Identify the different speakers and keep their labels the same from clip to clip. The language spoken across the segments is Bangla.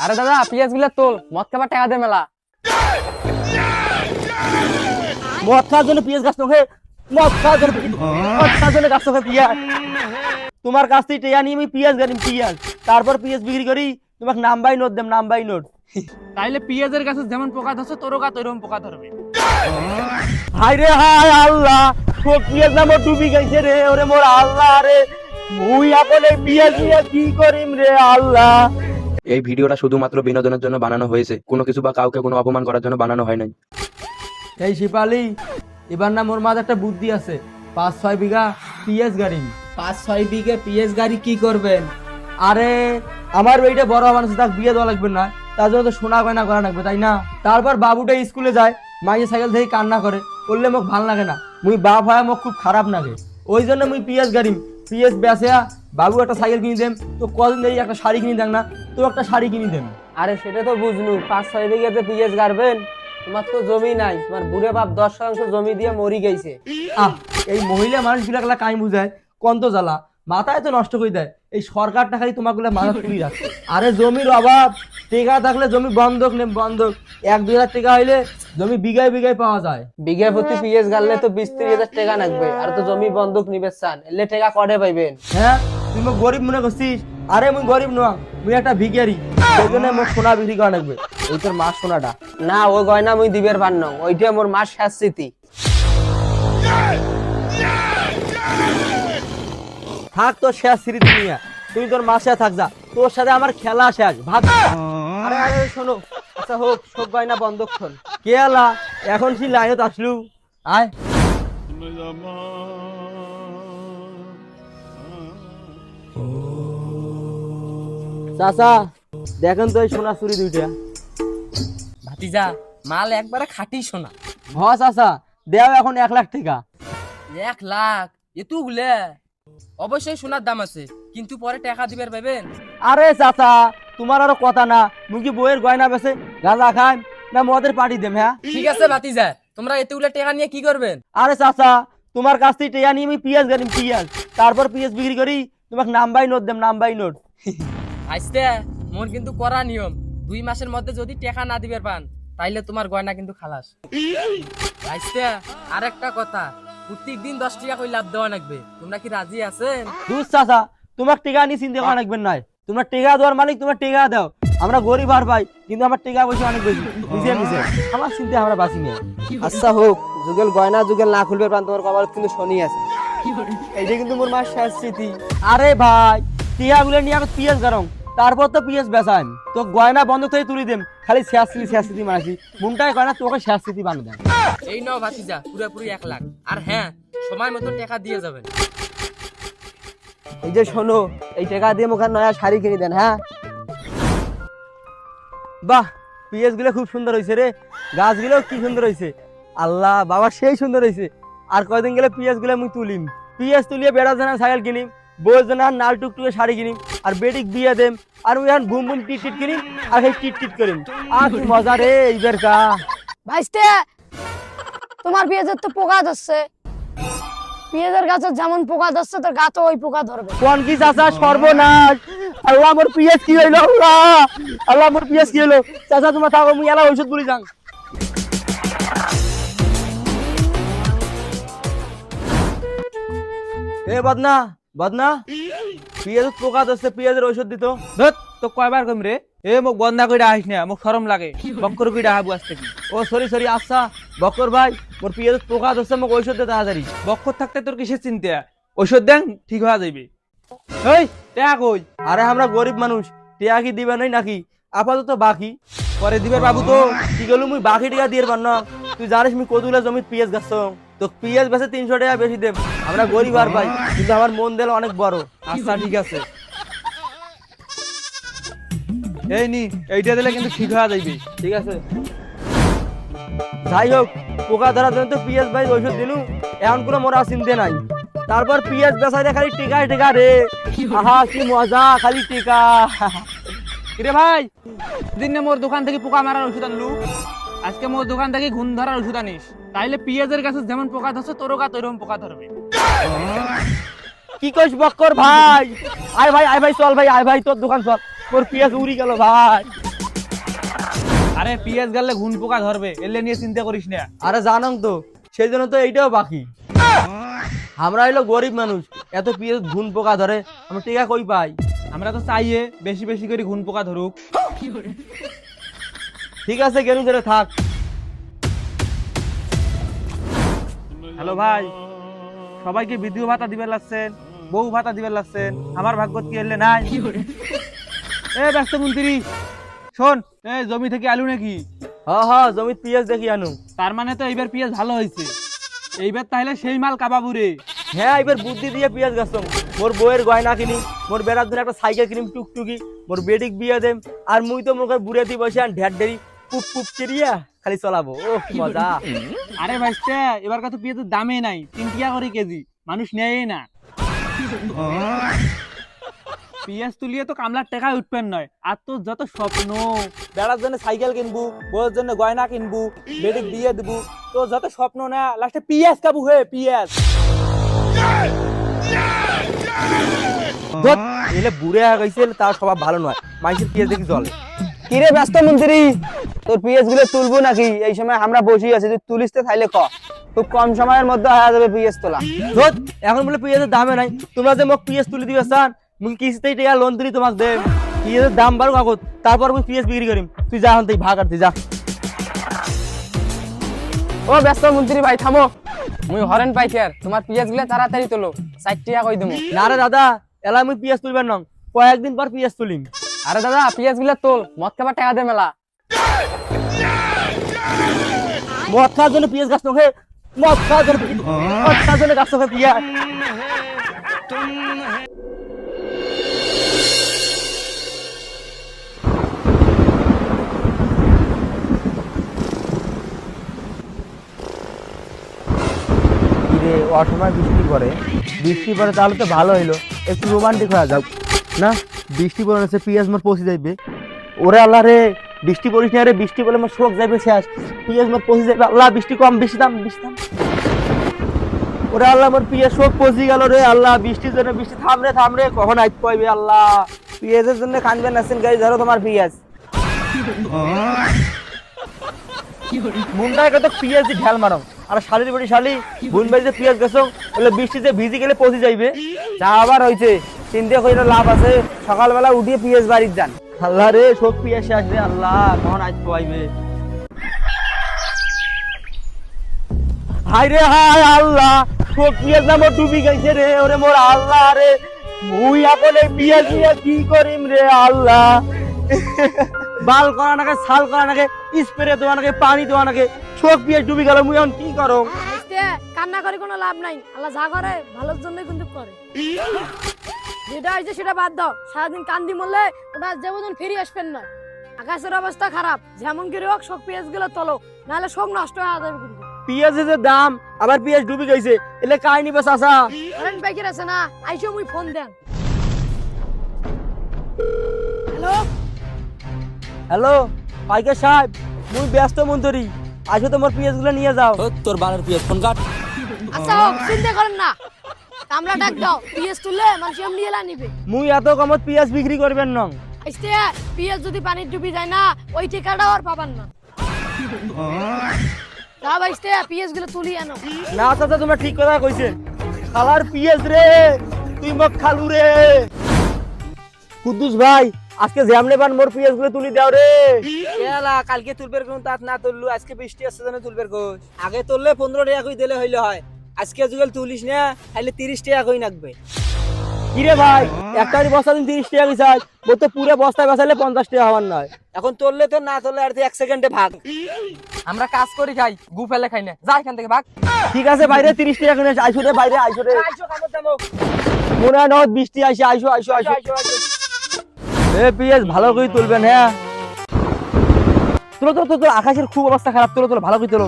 Speaker 1: আরে দাদা পিএস গুলা তোল, মদ খাবার টাকা দে মেলা।
Speaker 2: মদ খাওয়ার জন্য পিএস গাছ নোখে, মদ খাওয়ার জন্য গাছ নোখে পিয়াজ। তোমার কাছ থেকে টেয়া নিয়ে আমি পিয়াজ গাড়ি পিয়াজ, তারপর পিএস বিক্রি করি তোমাকে নাম্বাই নোট দেম, নাম্বাই নোট।
Speaker 1: তাইলে পিএসের গাছে যেমন পোকা ধরছে তোরও গাছ ওইরকম পোকা ধরবে।
Speaker 2: হাই রে হাই আল্লাহ, তোর পিয়াজ না মোর ডুবি গেছে রে, ওরে মোর আল্লাহ রে, মুই এখন এই পিয়াজ নিয়ে কি করিম রে আল্লাহ।
Speaker 3: এই ভিডিওটা শুধুমাত্র বিনোদনের জন্য বানানো হয়েছে, কোনো কিছু বা কাউকে কোনো অপমান করার জন্য বানানো হয় নাই।
Speaker 2: এই শিপালি, এবার না মোর মাঝে একটা বুদ্ধি আছে, 5-6 বিঘা পিএস গাড়ি।
Speaker 4: 5-6 বিঘে পিএস গাড়ি কি করবেন?
Speaker 2: আরে আমার ওইটা বড় মানুষ, তাকে বিয়ে দেওয়া লাগবে না, তার জন্য তো সোনা গয়না করা লাগবে, তাই না? তারপর বাবুটা স্কুলে যায়, মাইয়ে সাইকেল থেকে কান্না করে, করলে মোক ভাল লাগে না, মুই বাপ হয় মোক খুব খারাপ লাগে। ওই জন্য মুই পিএস গাড়ি, পিএস বেসে বাবু একটা সাইকেল কিনে দেম, তো কদিন ধরে একটা শাড়ি কিনে দেন না, তো একটা শাড়ি কিনে দেন।
Speaker 1: আরে সেটা তো বুঝলু, 5-6 বিঘাতে পিএস গাড়বেন, তোমার তো জমি নাই, তোমার বুড়ে বাপ 10% জমি দিয়ে মরি গেছে।
Speaker 2: এই মহিলা মানুষ গুলা কাই বুঝায় কন্ত জ্বালা, মাথায় তো নষ্ট করে দেয়। এই সরকারটা খালি তোমাগুলো মাথা তুলি রাখে। আরে জমির অভাব, টেকা থাকলে জমি বন্ধক নেম, বন্ধক 1-2 হাজার টাকা হইলে জমি বিঘায় বিঘায় পাওয়া যায়।
Speaker 1: বিঘা প্রতি পিএস গাড়লে তো 20-30 হাজার টাকা লাগবে, আর তো জমি বন্ধক নিবে চান, এলে টাকা কড়ে পাইবেন?
Speaker 2: হ্যাঁ, তুই মোক গরিব মনে করছিস? আরে মুই গরিব নয়, মুই একটা ভিখারি, সেই জন্য মোক সোনা বিক্রি করা লাগবে। এই তোর মা সোনাটা
Speaker 1: না, ওই গয়না মুই দিবের পার নং, ওইটা মোর মার শেষ স্মৃতি।
Speaker 2: থাক তোর শেষ স্মৃতি নিয়ে, তুই তোর মাসে থাক, যা, তোর সাথে আমার খেলা শেষ, ভাগ।
Speaker 1: আরে আরে শোনো, আচ্ছা হোক, সব গয়না বন্ধক থন।
Speaker 2: কে আলা এখন কি লাইনত আসলু? আয় চাচা, দেখেন তো এই সোনা চুরি দুইটা।
Speaker 4: ভাতিজা, মাল একবারে খাঁটি সোনা।
Speaker 2: হ চাচা, দেও এখন 1 লাখ টাকা।
Speaker 4: 1 লাখ এতগুলে? অবশ্যই সোনার দাম আছে, কিন্তু পরে টাকা দিবের পাবেন।
Speaker 2: আরে চাচা, তোমার আরো কথা না, মুই কি বইয়ের গয়না বেছে গাঁজা খাই না মদের পার্টি দেম? হ্যাঁ
Speaker 4: ঠিক আছে ভাতিজা, তোমরা এতগুলো টাকা নিয়ে কি করবেন?
Speaker 2: আরে চাচা, তোমার কাছ থেকে টেয়া নিয়ে আমি পিঁয়াজ গাড়ি পিঁয়াজ, তারপর পিঁয়াজ বিক্রি করি তোমাকে নাম্বাই নোট দেম, নাম্বাই নোট।
Speaker 4: আইস্তে মোর কিন্তু করা নিয়ম, 2 মাসের মধ্যে যদি টাকা না দিবের পান, তাইলে তোমার গয়না কিন্তু খালাস। আইস্তে আর একটা কথা, প্রত্যেকদিন 10 টাকা করে লাভ দেওয়া লাগবে, তোমরা কি রাজি আছেন?
Speaker 2: দুধ চাচা, তোমার টেকা নিয়ে চিন্তা করা লাগবেন নাই, তোমরা টেকা দেওয়ার মালিক, তোমার টেকা দাও। আমরা গরিব আর ভাই, কিন্তু আমার টেকা পয়সা অনেক বেশি, বুঝে নিছে আমার চিন্তা আমরা বাঁচি নিয়ে।
Speaker 1: আচ্ছা হোক, যুগেল গয়না যুগেল না খুলবে প্রাণ, তোমার কপাল কিন্তু শনি আছে। এইটা কিন্তু মোর মার শেষ স্মৃতি।
Speaker 2: আরে ভাই, টিয়া গুলো নিয়ে আমি পিএস গরম, তারপর তো পিএস বেচান, তো গয়না বন্ধ থেকে তুলি দেম, খালি শেষস্মৃতি মানাছি, মুনটাই গয়না তোকে শেষস্মৃতি বানিয়ে দেন।
Speaker 4: এই নাও ভাতিজা, পুরোপুরি 1 লাখ। আর হ্যাঁ, সময় মতো টাকা দিয়ে যাবেন।
Speaker 1: এই যে শোনো, এই টাকা দিয়ে মুখে নয়া শাড়ি কিনে দেন। হ্যাঁ
Speaker 2: বাহ, পিএস গুলো খুব সুন্দর হয়েছে রে, গাছগুলো কি সুন্দর হয়েছে, আল্লাহ বাবা সেই সুন্দর হয়েছে। আর কয়দিন গেলে পিএস গুলো মুই তুলিম, পিএস তুলিয়ে বেড়া জানা সাইকেল কিনিম, বউ জানা নাল টুকটুকে শাড়ি কিনিম, আর বেটিক বিয়ে দেম, আর মুই এখন বুম বুম টিট টিট কিনিম, আর সেই টিট টিট করিম। আর কি মজা রে এইবার কা।
Speaker 5: ভাইস্তে, তোমার পেঁয়াজের তো পোকা ধরছে, পেঁয়াজের গাছের যেমন পোকা ধরছে তোর গাছে ওই পোকা ধরবে।
Speaker 2: কোন কি চাচা সর্বনাশ, আল্লাহ মোর পিএস কি হইলো, আল্লাহ আল্লাহ মোর পিএস কি হইলো। চাচা তোমার থাকো, মুই এলা ঔষধ বলি যাং। এ বদনা, বদনা, পিএস পোকা ধরছে, পিএসের ঔষধ দিত।
Speaker 6: ধত তো কয়বার কইম রে, এ মোক বন্ধা কইরা আইস না, মোক শরম লাগে, বক্কর কইরা আবু আসতে কি।
Speaker 2: ও সরি সরি, আচ্ছা বকর ভাই, মোর পিএস পোকা ধরছে, মোক ঔষধ দে তাড়াতাড়ি।
Speaker 6: বক্কর থাকতে তোর কিসের চিন্তা, ঔষধ দেন ঠিক হয়ে যাইবে। এই টাকা কই?
Speaker 2: আরে আমরা গরিব মানুষ, টিয়া কি দিবে নাই নাকি, আপাতত বাকি
Speaker 6: পরে দিবে বাবু তো।
Speaker 2: কি গেলু মুই বাকি টিকা দিয়ে পার না, তুই জানিস মুই কতগুলা জমিত পিএস গাছ, তো পিএস বেচে 300 টাকা বেশি দেব। আমরা গরিব আর ভাই, কিন্তু আমার মন দিল অনেক বড়।
Speaker 6: আচ্ছা ঠিক আছে, এই নি এইটা দিলে কিন্তু ঠিক হয়ে যাইবে।
Speaker 2: ঠিক আছে, যাই হোক, পোকা ধরার জন্য তো পিএস ভাই ঔষধ দিলু, এখন কোনো মোরা চিনতে নাই। তারপর পিএস বেচাইতে খালি টিকায় টিকা রে, আহা কি মজা, খালি টিকা।
Speaker 6: কিরে ভাই, দিন মোর দোকান থেকে পোকা মারার ওষুধ আনলু, আজকে মোর দোকান থেকে ঘুম ধরার ওষুধ আনিস, তাইলে পিঁয়াজের গাছে যেমন পোকা ধরছে তোরও গাছ ওইরকম পোকা ধরবে।
Speaker 2: কি কইস বক্কর ভাই, আয় ভাই, আয় ভাই, চল ভাই, আয় ভাই, তোর দোকান চল, তোর পিএস উড়ি গেল ভাই।
Speaker 6: আরে পিএস গালে ঘুন পোকা ধরবে এলে নিয়ে চিন্তা করিস না।
Speaker 2: আরে জানো তো, সেই জন্য তো এইটাও বাকি। আমরা হইলো গরিব মানুষ, এত পিএস ঘুন পোকা ধরে আমরা টিকা কই পাই?
Speaker 6: আমরা তো চাইয়ে বেশি বেশি করে ঘুন পোকা ধরুক।
Speaker 2: ঠিক আছে, গেলু ধরে থাক।
Speaker 6: হ্যালো ভাই, সবাইকে বিধবা ভাতা দিবে লাগছেন, বউ ভাতা দিবে লাগছেন, আমার ভাগ্যত কি এলে নাই? এ ব্যস্ত মন্ত্রী শোন, এই জমি থেকে আলু নাকি?
Speaker 2: হ্যাঁ জমির পিএস দেখি আনু।
Speaker 6: তার মানে তো এইবার পিএস ভালো হয়েছে, এইবার তাহলে সেই মাল কাবাবুরে।
Speaker 2: হ্যাঁ, এবার বুদ্ধি দিয়ে পিএস গাছম। মোর বউয়ের গয়না কিনি, মোর বেড়ার দিন একটা সাইকেল কিনিম টুকটুকি, মোর বেডিক বিয়ে দেম, আর মুই তো মোর বুড়ে দিয়ে বসে আর ঢের ঢেরি পুপ পুপ করিয়া খালি চলাবো। ও কি মজা!
Speaker 6: আরে ভাইস্তে, এবার কত পিএসের দামে নাই, 3 টাকা করে কেজি, মানুষ নেয় না। পিএস তুলিয়ে তো কামলার টাকায় উঠবেন নয়, আর তোর যত স্বপ্ন, বেড়ার জন্য সাইকেল কিনবু, বউয়ের জন্য গয়না কিনবু, বেডিক দিয়ে দিবু, তোর যত স্বপ্ন না লাস্টে পিএস খাবু হে পিএস।
Speaker 2: এলে বুড়ে গেছে, তার স্বভাব ভালো নয়, মানুষের পিএস দেখি চলে।
Speaker 1: কিরে ব্যস্ত মন্ত্রী, তোর পিএস গুলো তুলবো নাকি? এই সময় আমরা বসে আছি, তুই তুলিস তো তাইলে ক, খুব কম সময়ের মধ্যে হয়ে যাবে পিএস তোলা।
Speaker 2: ধর, এখন বলে পিএসের দামে নাই, তোমরা যে মোক পিএস তুলে দিবে চান, মুই কিস্তিতে টাকা লোন দিলি তোমাকে দেব। পিএসের দাম বাড়ো কাগজ, তারপর মুই পিএস বিক্রি করিম। তুই যা, এখন তুই ভাগ আর তুই যা।
Speaker 1: ও ব্যস্ত মন্ত্রী ভাই থামো, মুই হরেন পাইকার, তোমার পিএস গুলো তাড়াতাড়ি তোলো, 60 টাকা কই দেবো।
Speaker 2: না রে দাদা, এলা মুই পিএস তুলবেন নং, কয়েকদিন পর পিএস তুলিম।
Speaker 1: আরে দাদা পিএস গুলো তোল, মদ খাবার টাকা দে মেলা।
Speaker 2: মদ খাওয়ার জন্য পিএস গাছ নোখে, মদ খাওয়ার জন্য গাছ নোখে পিএস। অসময় বৃষ্টি পড়ে, তাহলে তো ভালো হইলো, একটু রোমান্টিক হয়ে যাও না। বৃষ্টি পড়ে পিএস মোর পৌঁছে যাইবে। ওরে আল্লাহ রে, বৃষ্টি পড়িস না রে, বৃষ্টি পড়লে মোর শোক যাইবে শেষ, পিএস মোর পৌঁছে যাইবে। আল্লাহ, বৃষ্টি কম, বেশি দাম, বেশি দাম। ওরে আল্লাহ, মোর পিএস শোক পৌঁছে গেল রে। আল্লাহ, বৃষ্টির জন্য, বৃষ্টি থাম রে, কখন আইতে পাইবে? আল্লাহ,
Speaker 1: পিএস এর জন্য কানবেন আছেন গাই, ধরো তোমার পিএস।
Speaker 2: মুন্ডায় কত পিএস দি ঢেল মারো, আর শালির বড়ি শালি বুন বাড়িতে পিএস গেছো, বলে বৃষ্টিতে ভিজি গেলে পৌঁছে যাইবে।
Speaker 1: যা আবার হইছে, চিন্তা কইরা লাভ আছে, সকালবেলা উঠিয়ে পিএস বাড়ির যান।
Speaker 2: আল্লাহ রে, সব পিএস শেষ রে। আল্লাহ, কখন আইতে পাইবে? হাই রে হাই আল্লাহ, সব পিএস না মোর ডুবি গেছে রে। ওরে মোর আল্লাহ রে, মুই আপনে পিএস নিয়ে কি করিম রে? আল্লাহ, বাল করা নাকি, ছাল করা নাকি, স্প্রে দেওয়া নাকি, পানি দেওয়া নাকি, সব পিএস ডুবি গেল, মুই এখন কি করো?
Speaker 5: কান্না করে কোনো লাভ নাই, আল্লাহ যা করে ভালোর জন্যই কিন্তু করে। যেটা হয়েছে সেটা বাদ দাও, সারাদিন কান্দি মরলে ওটা যেমন ফিরে আসবেন না। আকাশের অবস্থা খারাপ, যেমন করে হোক সব পেঁয়াজ গুলো তোলো, নাহলে সব নষ্ট হয়ে যাবে কিন্তু।
Speaker 2: পিএসের যে দাম, আবার পিএস ডুবি গেছে, এলে কাই নিবে চাচা?
Speaker 5: কারেন্ট বাইকের আছে না, আইসো মুই ফোন দেন। হ্যালো
Speaker 2: হ্যালো পাইকার সাহেব, মুই ব্যস্ত মন্ত্রী, আজকে তোমার পিএস গুলো নিয়ে যাও।
Speaker 3: তোর বালের পিএস ফোন কাট।
Speaker 5: আচ্ছা হোক, চিন্তা করেন না, কামলা ডাক দাও, পিএস তুললে মানুষ এমনি এলা নিবে।
Speaker 2: মুই এত কমত পিএস বিক্রি করবেন নং।
Speaker 5: আইসতে পিএস যদি পানির ডুবি যায় না, ওই টিকাটাও আর পাবেন না। যা বাইসতে পিএস গুলো তুলি আনো।
Speaker 2: না চাচা, তোমরা ঠিক কথা কইছেন। খালার পিএস রে, তুই মক খালু রে। কুদ্দুস ভাই, আজকে জ্যামনে বান মোর পিএস গুলো তুলি দাও রে।
Speaker 1: এলা কালকে তুলবের কোন তাত না তুললু, আজকে বৃষ্টি আসছে জন্য তুলবের কোষ। আগে তুললে 15 টাকা কই দিলে হইলে হয়, আজকে যুগল তুলিস না, তাহলে 30 টাকা কই লাগবে।
Speaker 2: কিরে ভাই, একটারি বস্তা দিন 30 টাকা চাই, ও তো পুরো বস্তায় বাঁচালে 50 টাকা হওয়ার নয়।
Speaker 1: এখন তুললে তো, না তুললে আর 1 সেকেন্ডে ভাগ। আমরা কাজ করি খাই, গু ফেলে খাই না, যা এখান থেকে ভাগ।
Speaker 2: ঠিক আছে বাইরে 30 টাকা কিনে আইসো রে, বাইরে আইসো রে।
Speaker 1: আইসো কামত দামো,
Speaker 2: মনে হয় না বৃষ্টি আইসে, আইসো আইসো আইসো। এ পিএস ভালো করে তুলবেন, হ্যাঁ তুলো তুলো তুলো, আকাশের খুব অবস্থা খারাপ, তুলো তুলো ভালো করে তুলো।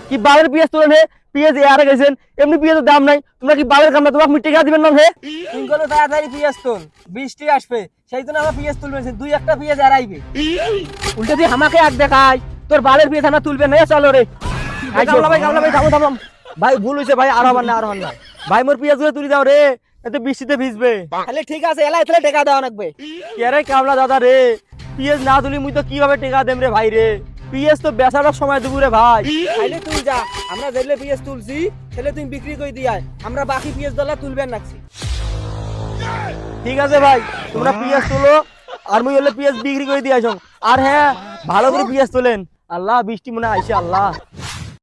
Speaker 2: কি বালের পিএস তুলেন হে? পিএস এয়ারে গেছেন, এমনি পিএসের দাম নাই, তোমরা কি বালের কাম না? তোমাকে টাকা দিবেন না হে?
Speaker 1: তুই গেলে তাড়াতাড়ি পিএস তুল, বৃষ্টি আসবে, সেই জন্য আমরা পিএস তুলবেন, দুই একটা পিএস এড়াইবে।
Speaker 2: উল্টে দিয়ে আমাকে এক দেখাই, তোর বালের পিএস আমরা তুলবেন না। চলো রে, গামলা ভাই থামো থামো। ভাই ভুল হয়েছে ভাই, আর হবার না, আর হবার না। ভাই মোর পিয়াজ গুলো তুলি দাও রে, এতে বৃষ্টিতে ভিজবে।
Speaker 1: তাহলে ঠিক আছে, এলাই তাহলে টাকা দেওয়া লাগবে।
Speaker 2: কে কামলা দাদা রে, পিয়াজ না তুলি মুই তো কিভাবে টেকা দেম রে ভাই রে, পিয়াজ তো বেচার সময় দেবো রে ভাই।
Speaker 1: তাহলে তুই যা, আমরা যেলে পিএস তুলছি তাহলে তুমি বিক্রি করে দিয়ে আয়, আমরা বাকি পিএস দলা তুলবেন রাখছি।
Speaker 2: ঠিক আছে ভাই, তোমরা পিয়াজ তোলো আর মুই হলে পিয়াজ বিক্রি করে দিয়ে আসো। আর হ্যাঁ, ভালো করে পিয়াজ তোলেন। আল্লাহ, বৃষ্টি মনে আইসে আল্লাহ।